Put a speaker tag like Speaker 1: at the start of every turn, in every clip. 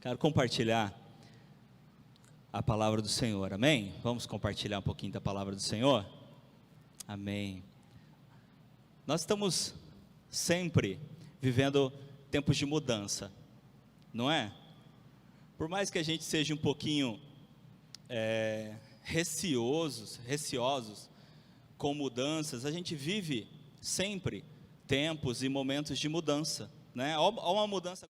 Speaker 1: Quero compartilhar a palavra do Senhor, amém? Vamos compartilhar um pouquinho da palavra do Senhor? Amém. Nós estamos sempre vivendo tempos de mudança, não é? Por mais que a gente seja um pouquinho receosos com mudanças, a gente vive sempre tempos e momentos de mudança, né? Há uma mudança.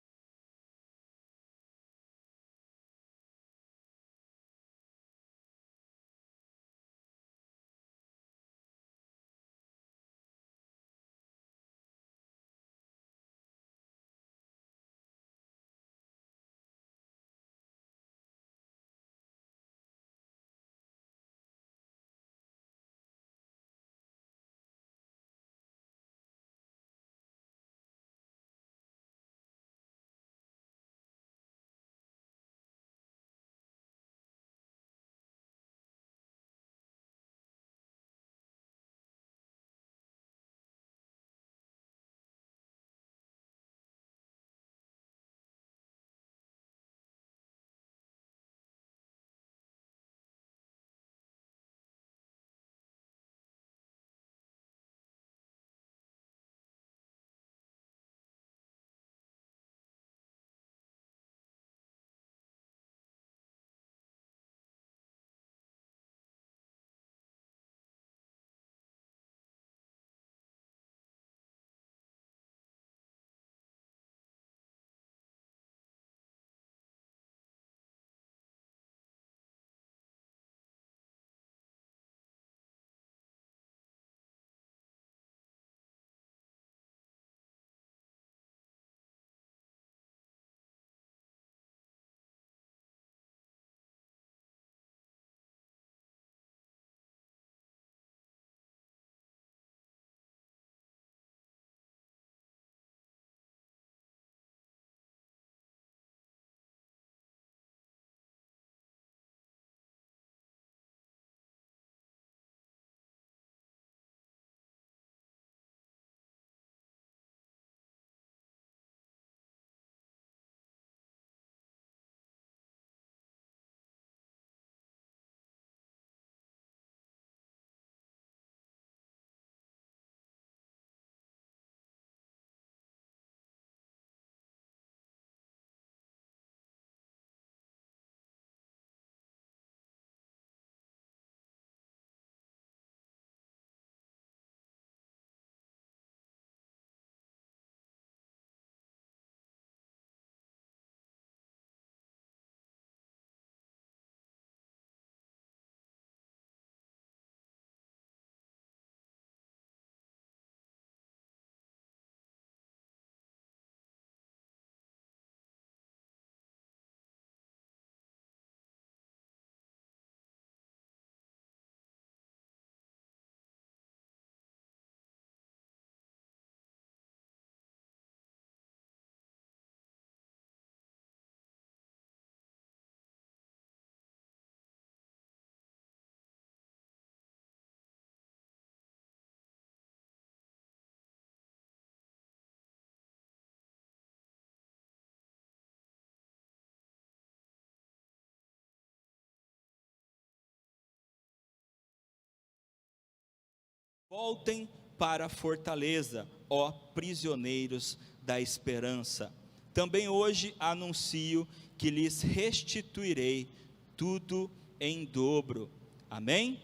Speaker 1: Voltem para a fortaleza, ó prisioneiros da esperança. Também hoje anuncio que lhes restituirei tudo em dobro. Amém?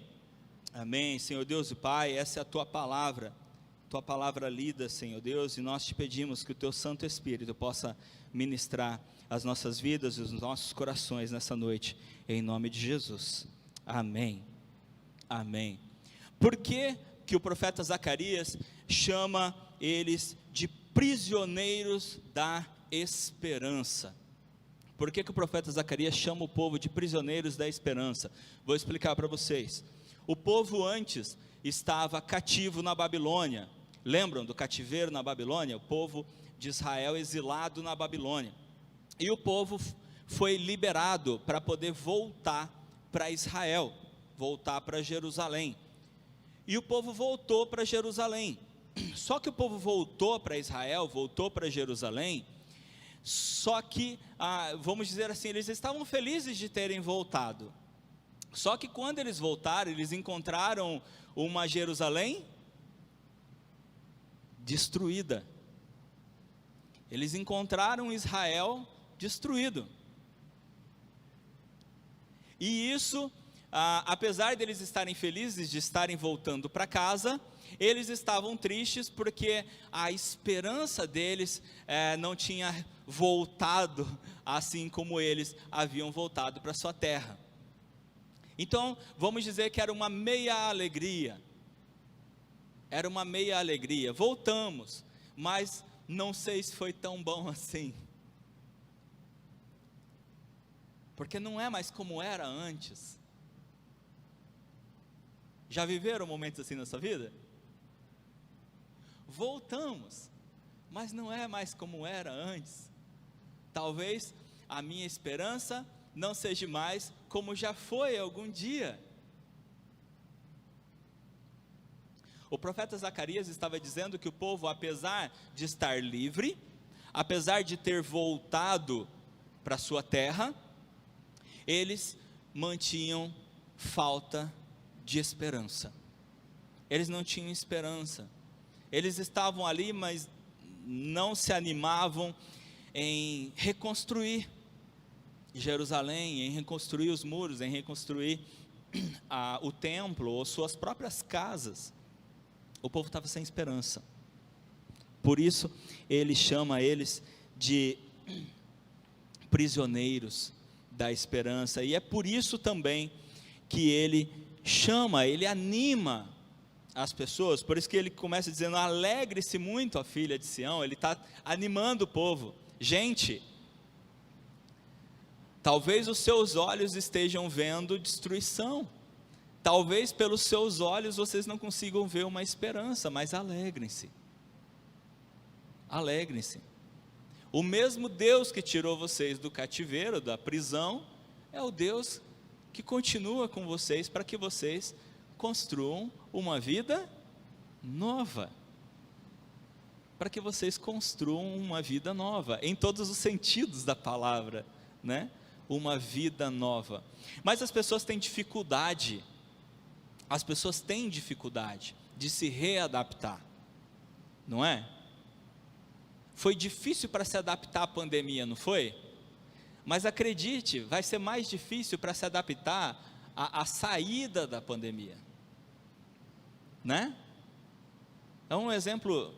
Speaker 1: Amém. Senhor Deus e Pai, essa é a Tua palavra lida, Senhor Deus, e nós te pedimos que o Teu Santo Espírito possa ministrar as nossas vidas e os nossos corações nessa noite, em nome de Jesus. Amém. Amém. Por que o profeta Zacarias chama eles de prisioneiros da esperança? Por que o profeta Zacarias chama o povo de prisioneiros da esperança? Vou explicar para vocês. O povo antes estava cativo na Babilônia. Lembram do cativeiro na Babilônia? O povo de Israel exilado na Babilônia. E o povo foi liberado para poder voltar para Israel, voltar para Jerusalém. E o povo voltou para Jerusalém. Só que o povo voltou para Israel, voltou para Jerusalém, Só que, vamos dizer assim, eles estavam felizes de terem voltado. Só que quando eles voltaram, eles encontraram uma Jerusalém destruída. Eles encontraram Israel destruído. E isso, apesar deles estarem felizes de estarem voltando para casa, eles estavam tristes porque a esperança deles não tinha voltado assim como eles haviam voltado para sua terra. Então, vamos dizer que era uma meia alegria. Era uma meia alegria. Voltamos, mas não sei se foi tão bom assim. Porque não é mais como era antes. Já viveram momentos assim na sua vida? Voltamos, mas não é mais como era antes. Talvez a minha esperança não seja mais como já foi algum dia. O profeta Zacarias estava dizendo que o povo, apesar de estar livre, apesar de ter voltado para sua terra, eles mantinham falta de esperança. Eles não tinham esperança. Eles estavam ali, mas não se animavam em reconstruir Jerusalém, em reconstruir os muros, em reconstruir o templo ou suas próprias casas. O povo estava sem esperança. Por isso ele chama eles de prisioneiros da esperança. E é por isso também que ele chama, ele anima as pessoas. Por isso que ele começa dizendo: alegre-se muito a filha de Sião. Ele está animando o povo. Gente, talvez os seus olhos estejam vendo destruição, talvez pelos seus olhos vocês não consigam ver uma esperança, mas alegrem-se, alegrem-se. O mesmo Deus que tirou vocês do cativeiro, da prisão, é o Deus que continua com vocês, para que vocês construam uma vida nova, para que vocês construam uma vida nova, em todos os sentidos da palavra, né? Uma vida nova. Mas as pessoas têm dificuldade, de se readaptar, não é? Foi difícil para se adaptar à pandemia, não foi? Mas acredite, vai ser mais difícil para se adaptar à saída da pandemia, né? É um exemplo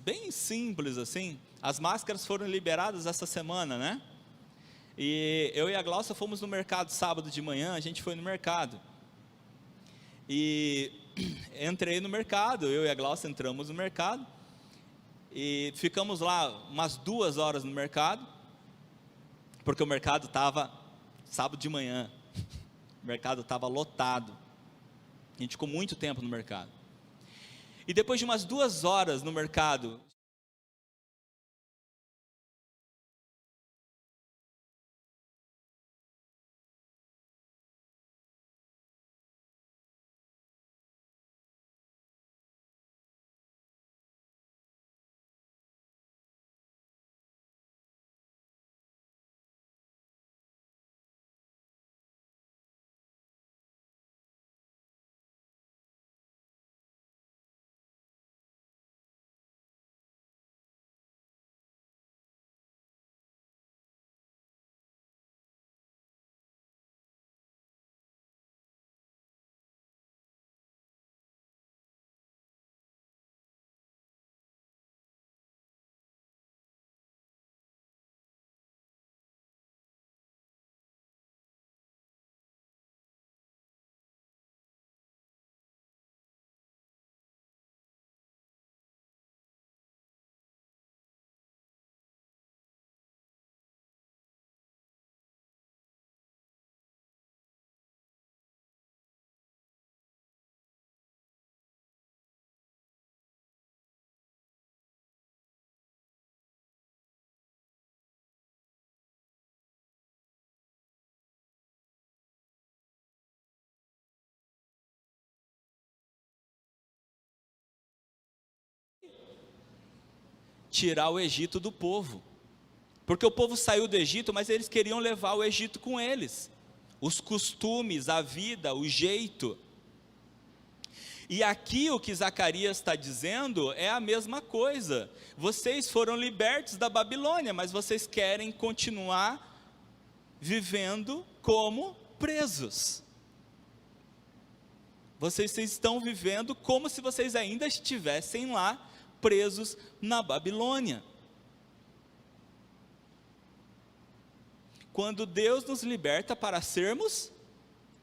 Speaker 1: bem simples assim. As máscaras foram liberadas essa semana, né? E eu e a Glaucia fomos no mercado sábado de manhã. A gente foi no mercado e entrei no mercado, eu e a Glaucia entramos no mercado e ficamos lá umas 2 horas no mercado, porque o mercado estava sábado de manhã, o mercado estava lotado. A gente ficou muito tempo no mercado. E depois de umas 2 horas no mercado, tirar o Egito do povo. Porque o povo saiu do Egito, mas eles queriam levar o Egito com eles. Os costumes, a vida, o jeito. E aqui o que Zacarias está dizendo é a mesma coisa. Vocês foram libertos da Babilônia, mas vocês querem continuar vivendo como presos. Vocês estão vivendo como se vocês ainda estivessem lá, presos na Babilônia. Quando Deus nos liberta para sermos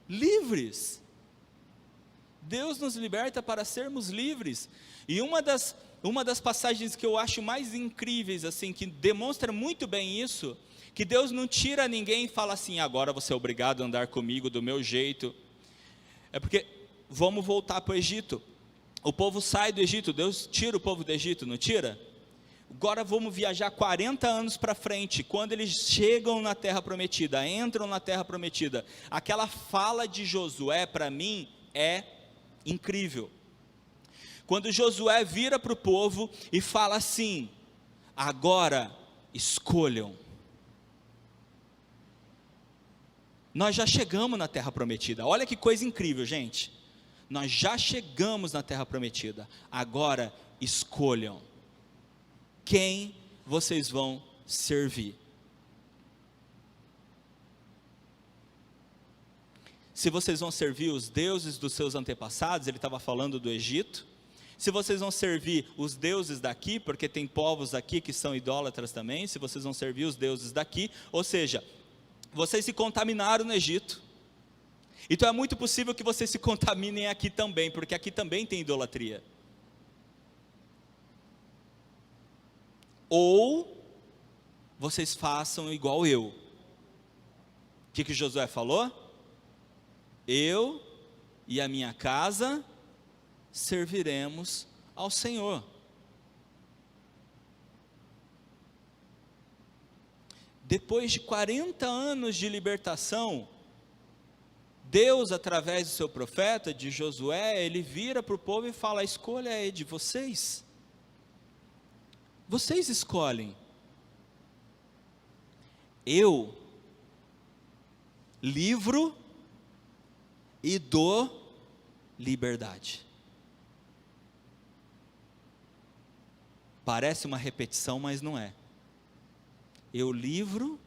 Speaker 1: livres. Deus nos liberta para sermos livres. E uma das passagens que eu acho mais incríveis, assim, que demonstra muito bem isso, que Deus não tira ninguém e fala assim, agora você é obrigado a andar comigo do meu jeito. É porque, vamos voltar para o Egito. O povo sai do Egito, Deus tira o povo do Egito, não tira? Agora vamos viajar 40 anos para frente, quando eles chegam na terra prometida, entram na terra prometida. Aquela fala de Josué, para mim, é incrível. Quando Josué vira para o povo e fala assim, agora escolham. Nós já chegamos na terra prometida, olha que coisa incrível, gente. Nós já chegamos na terra prometida, agora escolham. Quem vocês vão servir? Se vocês vão servir os deuses dos seus antepassados, ele estava falando do Egito. Se vocês vão servir os deuses daqui, porque tem povos aqui que são idólatras também, se vocês vão servir os deuses daqui, ou seja, vocês se contaminaram no Egito, então é muito possível que vocês se contaminem aqui também, porque aqui também tem idolatria. Ou vocês façam igual eu. O que Josué falou? Eu e a minha casa serviremos ao Senhor. Depois de 40 anos de libertação, Deus, através do seu profeta, de Josué, ele vira para o povo e fala, a escolha é de vocês. Vocês escolhem. Eu livro e dou liberdade. Parece uma repetição, mas não é. Eu livro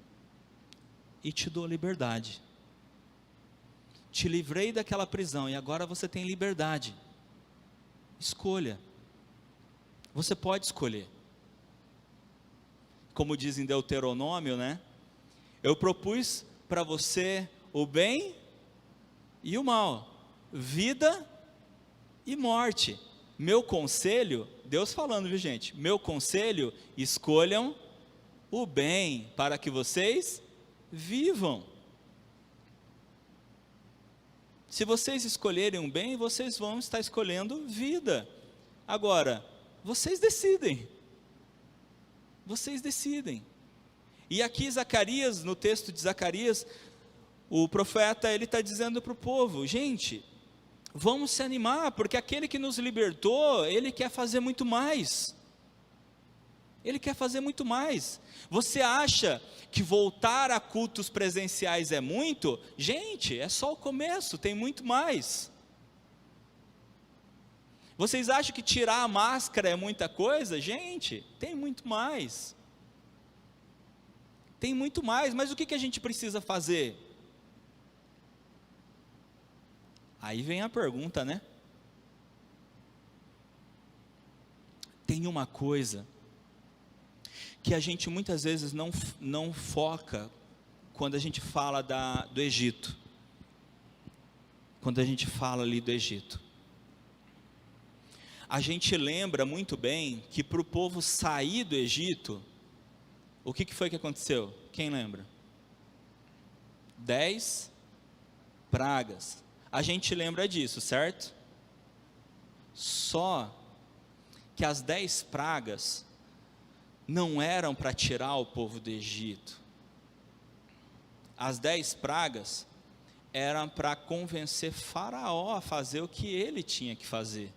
Speaker 1: e te dou liberdade. Te livrei daquela prisão e agora você tem liberdade. Escolha. Você pode escolher. Como diz em Deuteronômio, né? Eu propus para você o bem e o mal, vida e morte. Meu conselho, Deus falando, viu gente? Meu conselho, escolham o bem para que vocês vivam. Se vocês escolherem um bem, vocês vão estar escolhendo vida. Agora, vocês decidem. Vocês decidem. E aqui Zacarias, no texto de Zacarias, o profeta, ele está dizendo para o povo, gente, vamos se animar, porque aquele que nos libertou, ele quer fazer muito mais. Ele quer fazer muito mais. Você acha que voltar a cultos presenciais é muito? Gente, é só o começo, tem muito mais. Vocês acham que tirar a máscara é muita coisa? Gente, tem muito mais. Tem muito mais, mas o que a gente precisa fazer? Aí vem a pergunta, né? Tem uma coisa que a gente muitas vezes não foca quando a gente fala do Egito. Quando a gente fala ali do Egito. A gente lembra muito bem que para o povo sair do Egito, o que foi que aconteceu? Quem lembra? 10 pragas. A gente lembra disso, certo? Só que as 10 pragas não eram para tirar o povo do Egito. As 10 pragas eram para convencer Faraó a fazer o que ele tinha que fazer.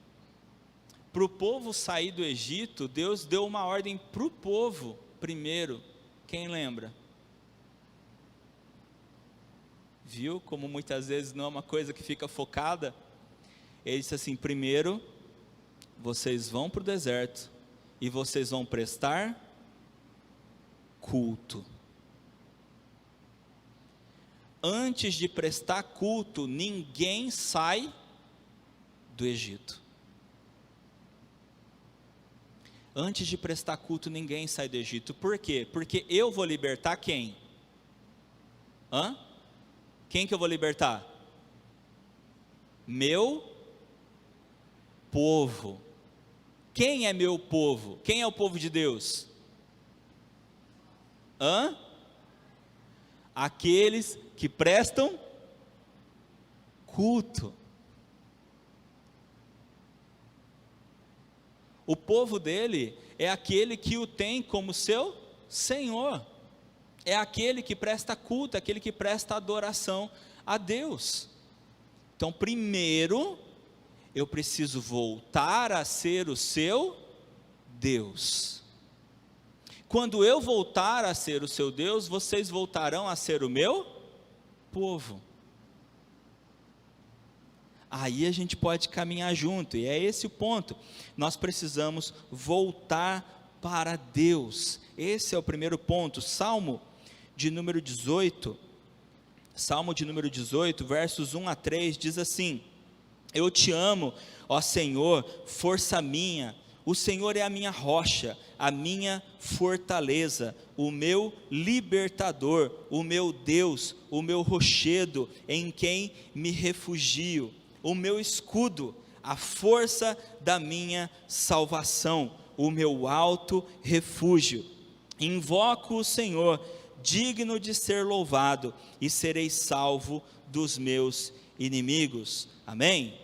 Speaker 1: Para o povo sair do Egito, Deus deu uma ordem para o povo primeiro, Quem lembra? Viu como muitas vezes não é uma coisa que fica focada? Ele disse assim: primeiro, vocês vão para o deserto e vocês vão prestar culto. Antes de prestar culto, ninguém sai do Egito. Antes de prestar culto, ninguém sai do Egito. Por quê? Porque eu vou libertar quem? Quem que eu vou libertar? Meu povo. Quem é meu povo? Quem é o povo de Deus? Aqueles que prestam culto. O povo dele é aquele que o tem como seu Senhor, é aquele que presta culto, aquele que presta adoração a Deus. Então, primeiro, eu preciso voltar a ser o seu Deus. Quando eu voltar a ser o seu Deus, vocês voltarão a ser o meu povo. Aí a gente pode caminhar junto, e é esse o ponto. Nós precisamos voltar para Deus. Esse é o primeiro ponto. Salmo de número 18, versos 1 a 3, diz assim: eu te amo, ó Senhor, força minha. O Senhor é a minha rocha, a minha fortaleza, o meu libertador, o meu Deus, o meu rochedo, em quem me refugio, o meu escudo, a força da minha salvação, o meu alto refúgio. Invoco o Senhor, digno de ser louvado, e serei salvo dos meus inimigos. Amém?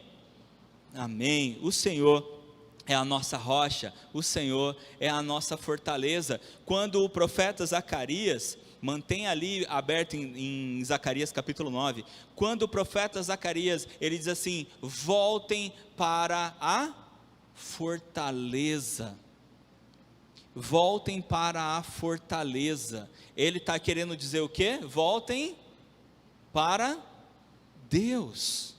Speaker 1: Amém. O Senhor é a nossa rocha, o Senhor é a nossa fortaleza. Quando o profeta Zacarias, mantém ali aberto em Zacarias capítulo 9, quando o profeta Zacarias, ele diz assim: voltem para a fortaleza. Voltem para a fortaleza. Ele está querendo dizer o quê? Voltem para Deus.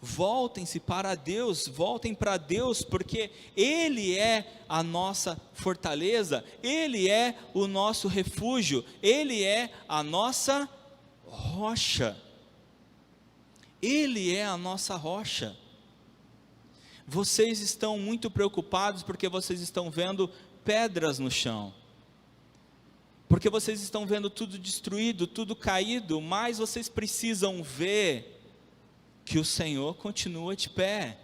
Speaker 1: Voltem-se para Deus, voltem para Deus, porque Ele é a nossa fortaleza, Ele é o nosso refúgio, Ele é a nossa rocha. Ele é a nossa rocha. Vocês estão muito preocupados porque vocês estão vendo pedras no chão, porque vocês estão vendo tudo destruído, tudo caído, mas vocês precisam ver que o Senhor continua de pé,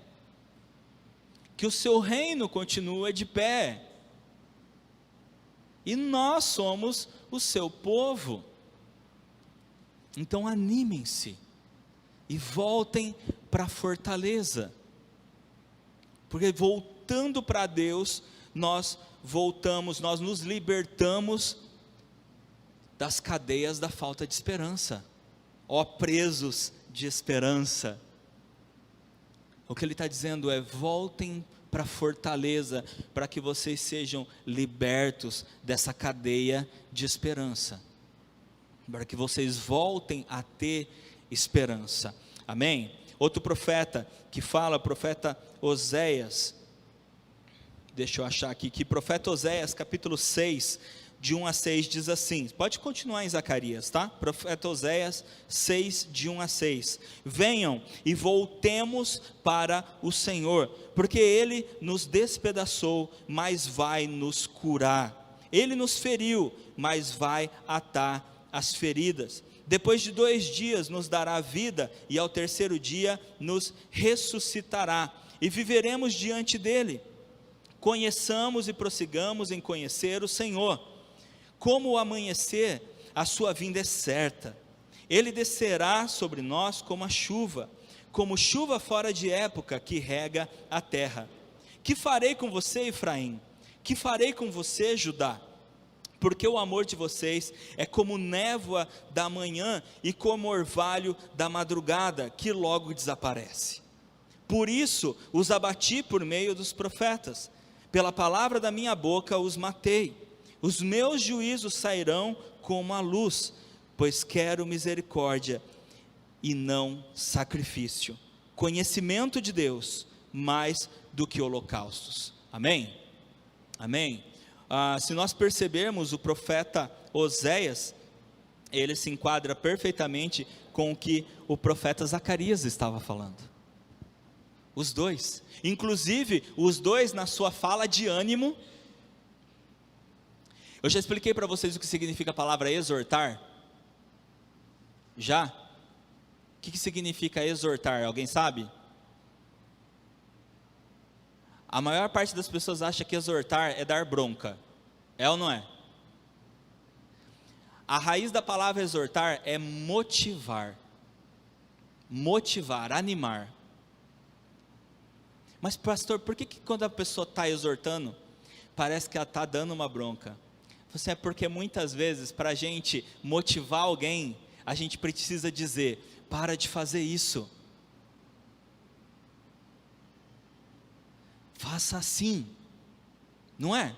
Speaker 1: que o seu reino continua de pé, e nós somos o seu povo. Então animem-se, e voltem para a fortaleza, porque voltando para Deus, nós nos libertamos das cadeias da falta de esperança. Ó presos de esperança, o que ele está dizendo é: voltem para a fortaleza, para que vocês sejam libertos dessa cadeia de esperança, para que vocês voltem a ter esperança. Amém? Outro profeta que fala, profeta Oséias, deixa eu achar aqui, que profeta Oséias capítulo 6, de 1 a 6 diz assim, pode continuar em Zacarias, tá? Profeta Oséias 6, de 1 a 6, venham e voltemos para o Senhor, porque Ele nos despedaçou, mas vai nos curar, Ele nos feriu, mas vai atar as feridas, depois de 2 dias nos dará vida, e ao terceiro dia nos ressuscitará, e viveremos diante dEle. Conheçamos e prossigamos em conhecer o Senhor. Como o amanhecer, a sua vinda é certa. Ele descerá sobre nós como chuva fora de época que rega a terra. Que farei com você, Efraim? Que farei com você, Judá? Porque o amor de vocês é como névoa da manhã e como orvalho da madrugada, que logo desaparece. Por isso os abati por meio dos profetas, pela palavra da minha boca os matei. os meus juízos sairão como a luz, pois quero misericórdia e não sacrifício, conhecimento de Deus, mais do que holocaustos. Amém? Amém? Se nós percebermos, o profeta Oséias, ele se enquadra perfeitamente com o que o profeta Zacarias estava falando. Os dois, inclusive os dois na sua fala de ânimo. Eu já expliquei para vocês o que significa a palavra exortar? Já? O que significa exortar? Alguém sabe? A maior parte das pessoas acha que exortar é dar bronca. É ou não é? A raiz da palavra exortar é motivar. Motivar, animar. Mas pastor, por que quando a pessoa está exortando, parece que ela está dando uma bronca? Você é porque muitas vezes, para a gente motivar alguém, a gente precisa dizer: para de fazer isso. Faça assim. Não é?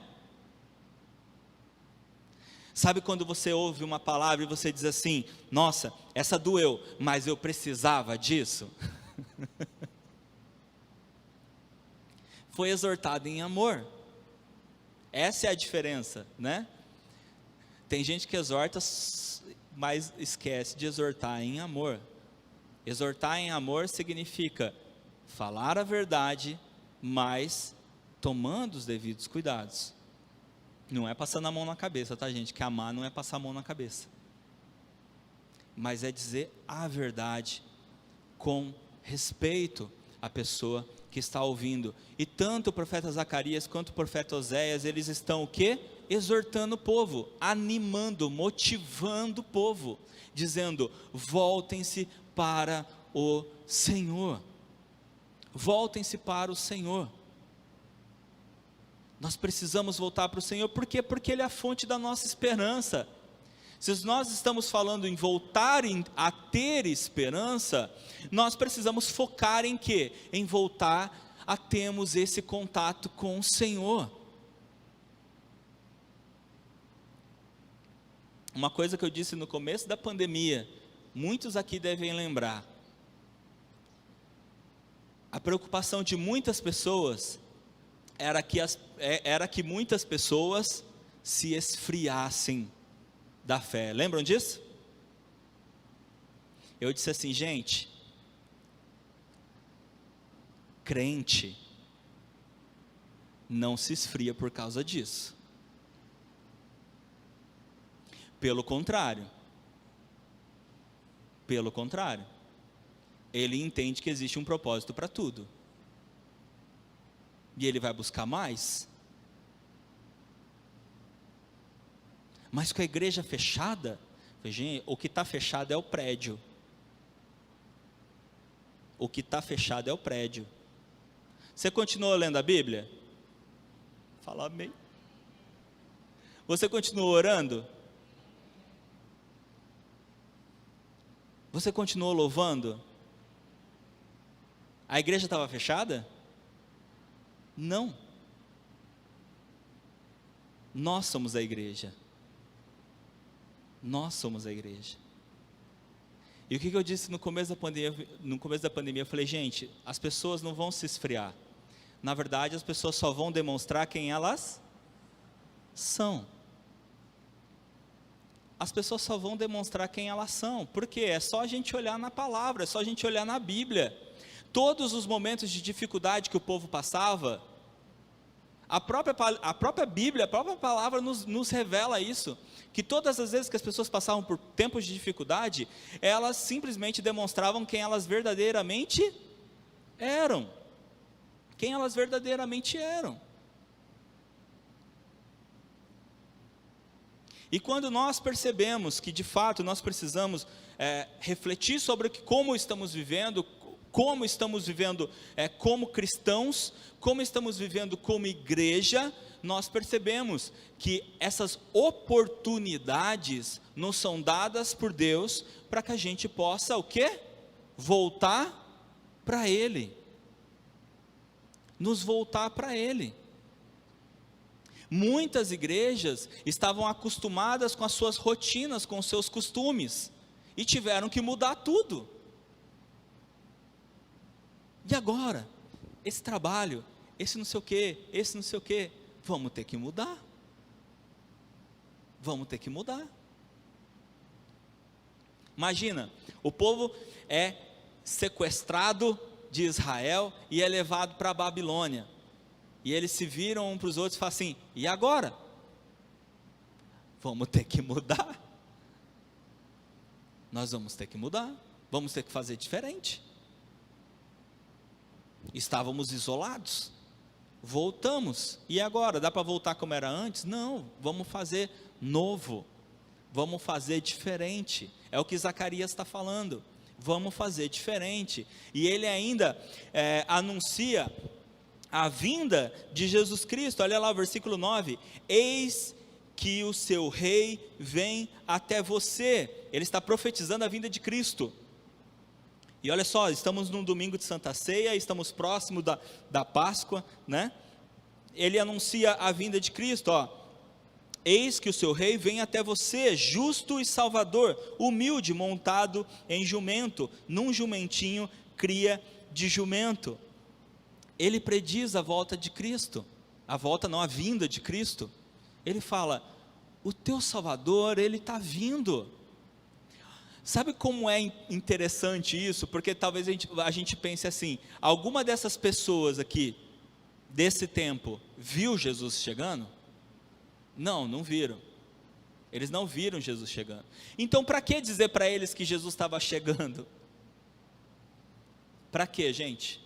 Speaker 1: Sabe quando você ouve uma palavra e você diz assim: nossa, essa doeu, mas eu precisava disso? Foi exortado em amor. Essa é a diferença, né? Tem gente que exorta, mas esquece de exortar em amor. Exortar em amor significa falar a verdade, mas tomando os devidos cuidados. Não é passando a mão na cabeça, tá, gente? Que amar não é passar a mão na cabeça, mas é dizer a verdade com respeito à pessoa que está ouvindo. E tanto o profeta Zacarias quanto o profeta Oséias, eles estão o quê? Exortando o povo, animando, motivando o povo, dizendo: voltem-se para o Senhor. Voltem-se para o Senhor. Nós precisamos voltar para o Senhor, por quê? Porque Ele é a fonte da nossa esperança. Se nós estamos falando em voltar a ter esperança, nós precisamos focar em quê? Em voltar a termos esse contato com o Senhor. Uma coisa que eu disse no começo da pandemia, muitos aqui devem lembrar. A preocupação de muitas pessoas era que muitas pessoas se esfriassem da fé. Lembram disso? Eu disse assim: gente, crente não se esfria por causa disso. Pelo contrário, ele entende que existe um propósito para tudo, e ele vai buscar mais. Mas com a igreja fechada, gente, o que está fechado é o prédio. O que está fechado é o prédio. Você continuou lendo a Bíblia? Fala amém. Você continuou orando? Você continuou louvando? A igreja estava fechada? Não. Nós somos a igreja. Nós somos a igreja. E o que eu disse no começo da pandemia, eu falei: gente, as pessoas não vão se esfriar. Na verdade, as pessoas só vão demonstrar quem elas são. As pessoas só vão demonstrar quem elas são. Por quê? É só a gente olhar na palavra, é só a gente olhar na Bíblia. Todos os momentos de dificuldade que o povo passava, a própria Bíblia, a própria palavra nos revela isso, que todas as vezes que as pessoas passavam por tempos de dificuldade, elas simplesmente demonstravam quem elas verdadeiramente eram. Quem elas verdadeiramente eram. E quando nós percebemos que de fato nós precisamos refletir sobre como estamos vivendo como cristãos, como estamos vivendo como igreja, nós percebemos que essas oportunidades nos são dadas por Deus para que a gente possa o quê? Voltar para Ele. Nos voltar para Ele. Muitas igrejas estavam acostumadas com as suas rotinas, com os seus costumes, e tiveram que mudar tudo. E agora? Esse trabalho, esse não sei o quê, esse não sei o quê, vamos ter que mudar. Vamos ter que mudar. Imagina, o povo é sequestrado de Israel e é levado para a Babilônia. E eles se viram um para os outros e falam assim: e agora? Vamos ter que mudar. Nós vamos ter que mudar. Vamos ter que fazer diferente. Estávamos isolados. Voltamos. E agora? Dá para voltar como era antes? Não, vamos fazer novo. Vamos fazer diferente. É o que Zacarias está falando. Vamos fazer diferente. E ele ainda anuncia a vinda de Jesus Cristo. Olha lá o versículo 9: eis que o seu rei vem até você. Ele está profetizando a vinda de Cristo. E olha só, estamos num domingo de Santa Ceia, estamos próximo da Páscoa, né? Ele anuncia a vinda de Cristo, ó: eis que o seu rei vem até você, justo e salvador, humilde, montado em jumento, num jumentinho, cria de jumento. Ele prediz a volta de Cristo, a volta não, a vinda de Cristo. Ele fala: o teu Salvador, ele está vindo. Sabe como é interessante isso? Porque talvez a gente pense assim: alguma dessas pessoas aqui, desse tempo, viu Jesus chegando? Não, não viram. Eles não viram Jesus chegando. Então para que dizer para eles que Jesus estava chegando? Para quê, gente?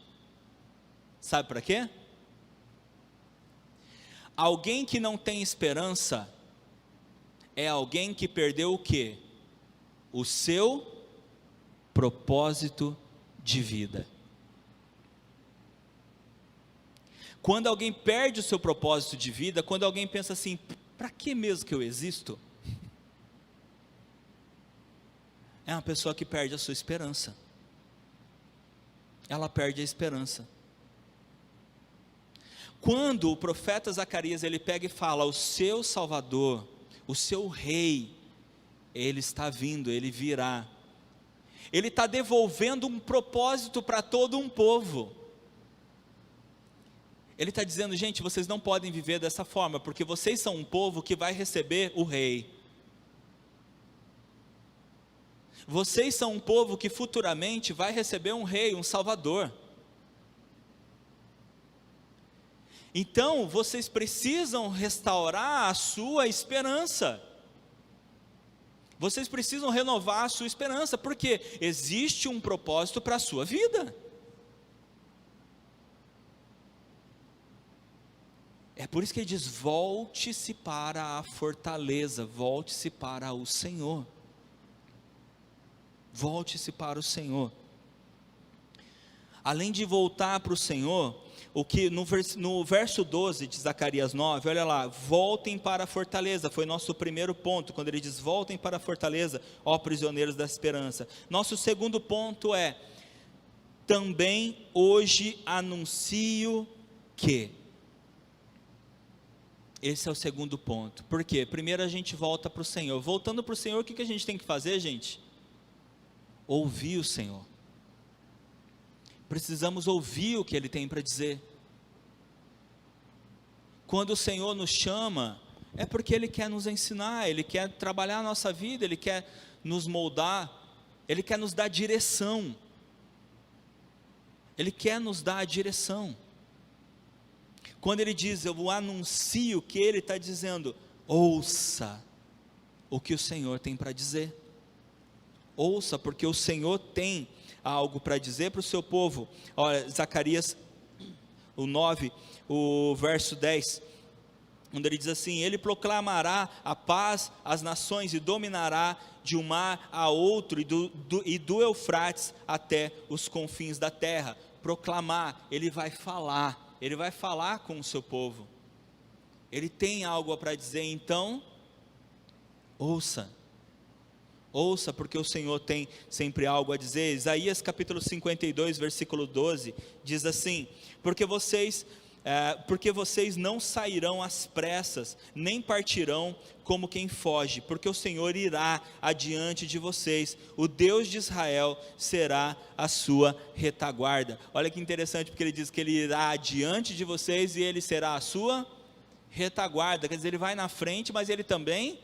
Speaker 1: Sabe para quê? Alguém que não tem esperança é alguém que perdeu o quê? O seu propósito de vida. Quando alguém perde o seu propósito de vida, quando alguém pensa assim: para que mesmo que eu existo? É uma pessoa que perde a sua esperança. Ela perde a esperança. Quando o profeta Zacarias, ele pega e fala: o seu Salvador, o seu rei, ele está vindo, ele virá. Ele está devolvendo um propósito para todo um povo. Ele está dizendo: gente, vocês não podem viver dessa forma, porque vocês são um povo que vai receber o rei. Vocês são um povo que futuramente vai receber um rei, um salvador. Então, vocês precisam restaurar a sua esperança. Vocês precisam renovar a sua esperança, porque existe um propósito para a sua vida. É por isso que ele diz: volte-se para a fortaleza, volte-se para o Senhor. Volte-se para o Senhor. Além de voltar para o Senhor, o que no verso 12 de Zacarias 9, olha lá: voltem para a fortaleza, foi nosso primeiro ponto, quando ele diz: voltem para a fortaleza, ó prisioneiros da esperança. Nosso segundo ponto é: também hoje anuncio que. Esse é o segundo ponto. Por quê? Primeiro a gente volta para o Senhor. Voltando para o Senhor, o que a gente tem que fazer, gente? Ouvir o Senhor. Precisamos ouvir o que Ele tem para dizer. Quando o Senhor nos chama, é porque Ele quer nos ensinar, Ele quer trabalhar a nossa vida, Ele quer nos moldar, Ele quer nos dar direção. Ele quer nos dar a direção. Quando Ele diz: eu anuncio, o que Ele está dizendo? Ouça o que o Senhor tem para dizer. Ouça, porque o Senhor tem algo para dizer para o seu povo. Olha, Zacarias, o 9, o verso 10, onde ele diz assim: ele proclamará a paz às nações e dominará de um mar a outro e do Eufrates até os confins da terra. Proclamar, ele vai falar com o seu povo, ele tem algo para dizer. Então, ouça, porque o Senhor tem sempre algo a dizer. Isaías capítulo 52, versículo 12, diz assim: porque vocês porque vocês não sairão às pressas, nem partirão como quem foge, porque o Senhor irá adiante de vocês, o Deus de Israel será a sua retaguarda. Olha que interessante, porque ele diz que ele irá adiante de vocês e ele será a sua retaguarda, quer dizer, ele vai na frente, mas ele também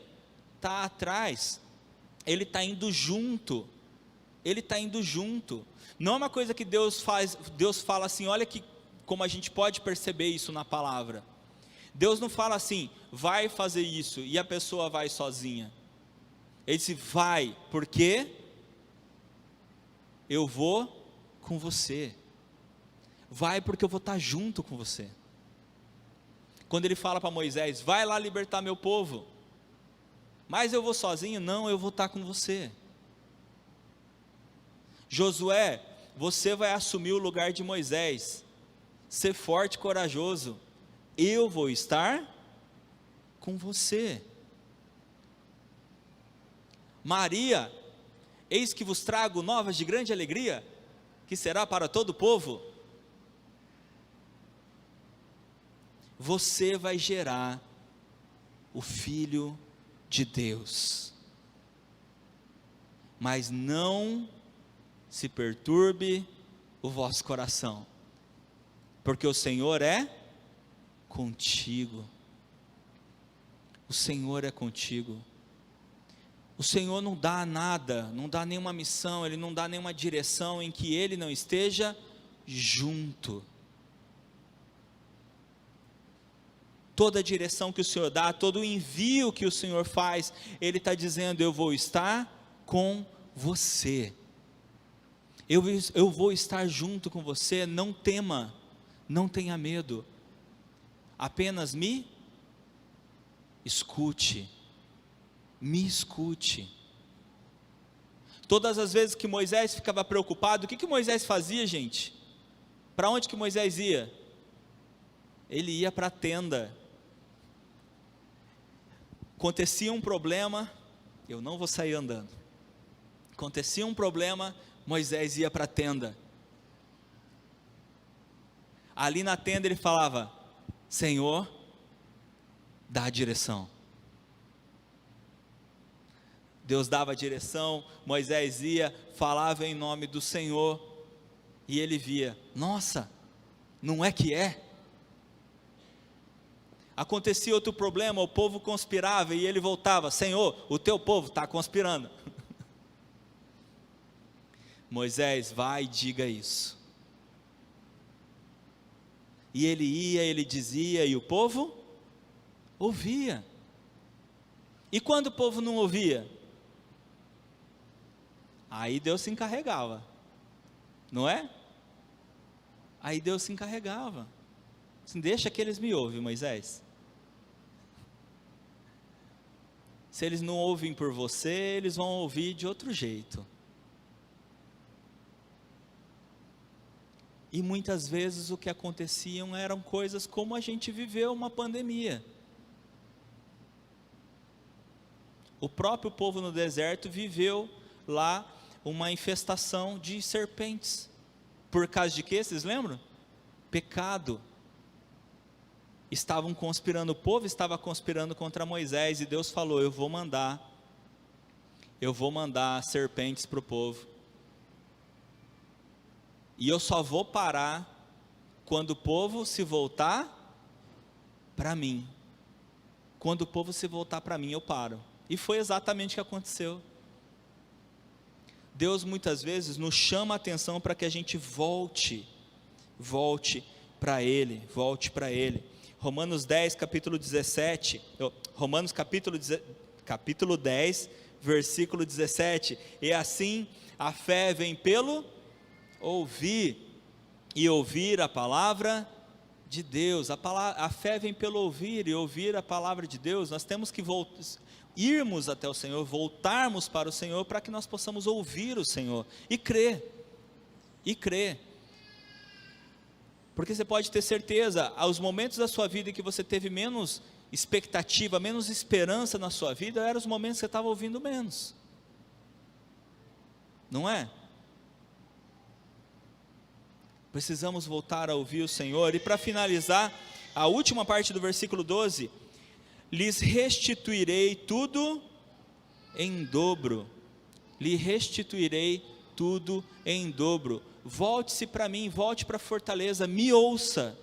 Speaker 1: está atrás, ele está indo junto, não é uma coisa que Deus fala assim, olha que como a gente pode perceber isso na palavra, Deus não fala assim, vai fazer isso, e a pessoa vai sozinha, ele disse, vai, porque eu vou com você, vai porque eu vou estar junto com você. Quando ele fala para Moisés, vai lá libertar meu povo, mas eu vou sozinho? Não, eu vou estar com você. Josué, você vai assumir o lugar de Moisés, ser forte e corajoso, eu vou estar com você. Maria, eis que vos trago novas de grande alegria, que será para todo o povo. Você vai gerar o Filho de Deus, mas não se perturbe o vosso coração, porque o Senhor é contigo, o Senhor é contigo, o Senhor não dá nada, não dá nenhuma missão, Ele não dá nenhuma direção em que Ele não esteja junto. Toda a direção que o Senhor dá, todo o envio que o Senhor faz, Ele está dizendo, eu vou estar com você, eu vou estar junto com você, não tema, não tenha medo, apenas me escute, Todas as vezes que Moisés ficava preocupado, o que Moisés fazia, gente? Para onde que Moisés ia? Ele ia para a tenda. Acontecia um problema, eu não vou sair andando. Acontecia um problema, Moisés ia para a tenda. Ali na tenda ele falava, Senhor, dá a direção. Deus dava a direção, Moisés ia, falava em nome do Senhor, e ele via, nossa, não é que é? Acontecia outro problema, o povo conspirava, e ele voltava, Senhor, o teu povo está conspirando. Moisés, vai e diga isso. E ele ia, ele dizia, e o povo ouvia. E quando o povo não ouvia? Aí Deus se encarregava, não é? Aí Deus se encarregava, assim, deixa que eles me ouvem, Moisés. Se eles não ouvem por você, eles vão ouvir de outro jeito. E muitas vezes o que aconteciam eram coisas como a gente viveu uma pandemia. O próprio povo no deserto viveu lá uma infestação de serpentes. Por causa de quê? Vocês lembram? Pecado. Estavam conspirando, o povo estava conspirando contra Moisés, e Deus falou, eu vou mandar serpentes para o povo. E eu só vou parar quando o povo se voltar para mim. Quando o povo se voltar para mim, eu paro. E foi exatamente o que aconteceu. Deus muitas vezes nos chama a atenção para que a gente volte para Ele. Romanos 10, capítulo 17, Romanos capítulo 10, versículo 17, e assim a fé vem pelo ouvir, e ouvir a palavra de Deus. A fé vem pelo ouvir, e ouvir a palavra de Deus. Nós temos que irmos até o Senhor, voltarmos para o Senhor, para que nós possamos ouvir o Senhor, e crer, porque você pode ter certeza, aos momentos da sua vida em que você teve menos expectativa, menos esperança na sua vida, eram os momentos que você estava ouvindo menos, não é? Precisamos voltar a ouvir o Senhor. E para finalizar, a última parte do versículo 12: lhes restituirei tudo em dobro. Lhe restituirei tudo em dobro. Volte-se para mim, volte para a fortaleza, me ouça.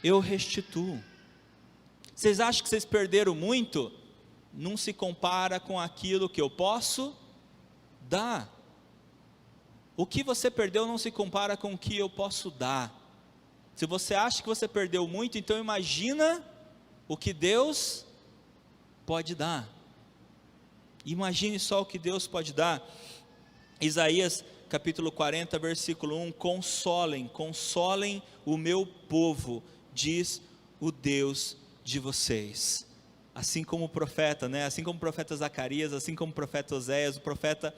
Speaker 1: Eu restituo. Vocês acham que vocês perderam muito? Não se compara com aquilo que eu posso dar. O que você perdeu não se compara com o que eu posso dar. Se você acha que você perdeu muito, então imagina o que Deus pode dar. Imagine só o que Deus pode dar. Isaías capítulo 40, versículo 1: consolem o meu povo, diz o Deus de vocês. Assim como o profeta, assim como o profeta Zacarias, assim como o profeta Oséias, o profeta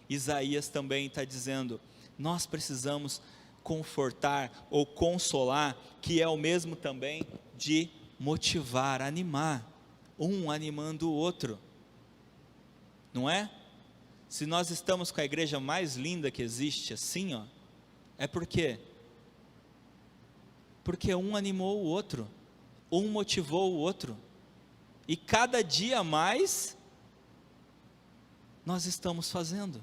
Speaker 1: Isaías também está dizendo: nós precisamos confortar ou consolar, que é o mesmo também de motivar, animar, um animando o outro, não é? Se nós estamos com a igreja mais linda que existe, assim, é porque um animou o outro, um motivou o outro, e cada dia mais nós estamos fazendo,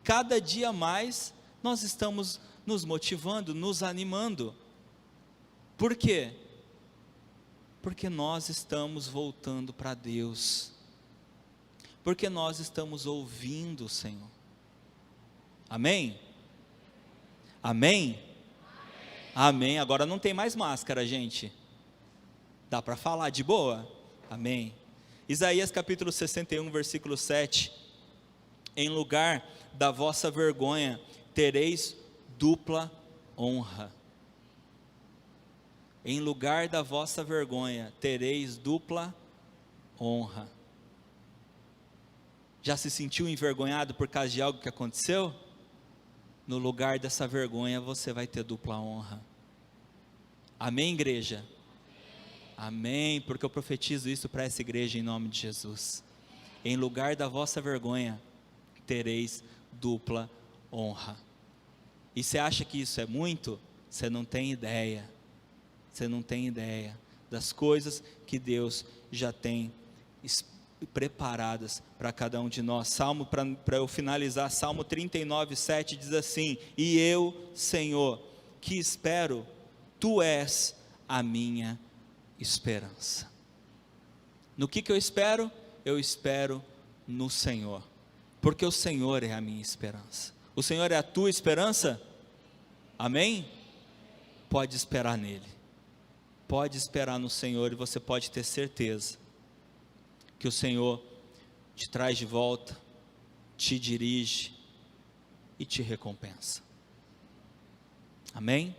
Speaker 1: cada dia mais nós estamos nos motivando, nos animando. Por quê? Porque nós estamos voltando para Deus, porque nós estamos ouvindo o Senhor. Amém? Amém? Amém. Agora não tem mais máscara, gente. Dá para falar de boa? Amém. Isaías capítulo 61, versículo 7: em lugar da vossa vergonha tereis dupla honra. Em lugar da vossa vergonha tereis dupla honra. Já se sentiu envergonhado por causa de algo que aconteceu? No lugar dessa vergonha você vai ter dupla honra. Amém, igreja? Amém, porque eu profetizo isso para essa igreja em nome de Jesus. Em lugar da vossa vergonha tereis dupla honra. E você acha que isso é muito? Você não tem ideia. Você não tem ideia das coisas que Deus já tem preparadas para cada um de nós. Salmo, para eu finalizar, Salmo 39, 7 diz assim: e eu, Senhor, que espero, Tu és a minha esperança. No que eu espero? Eu espero no Senhor, porque o Senhor é a minha esperança. O Senhor é a tua esperança? Amém? Pode esperar nele, pode esperar no Senhor, e você pode ter certeza que o Senhor te traz de volta, te dirige e te recompensa. Amém?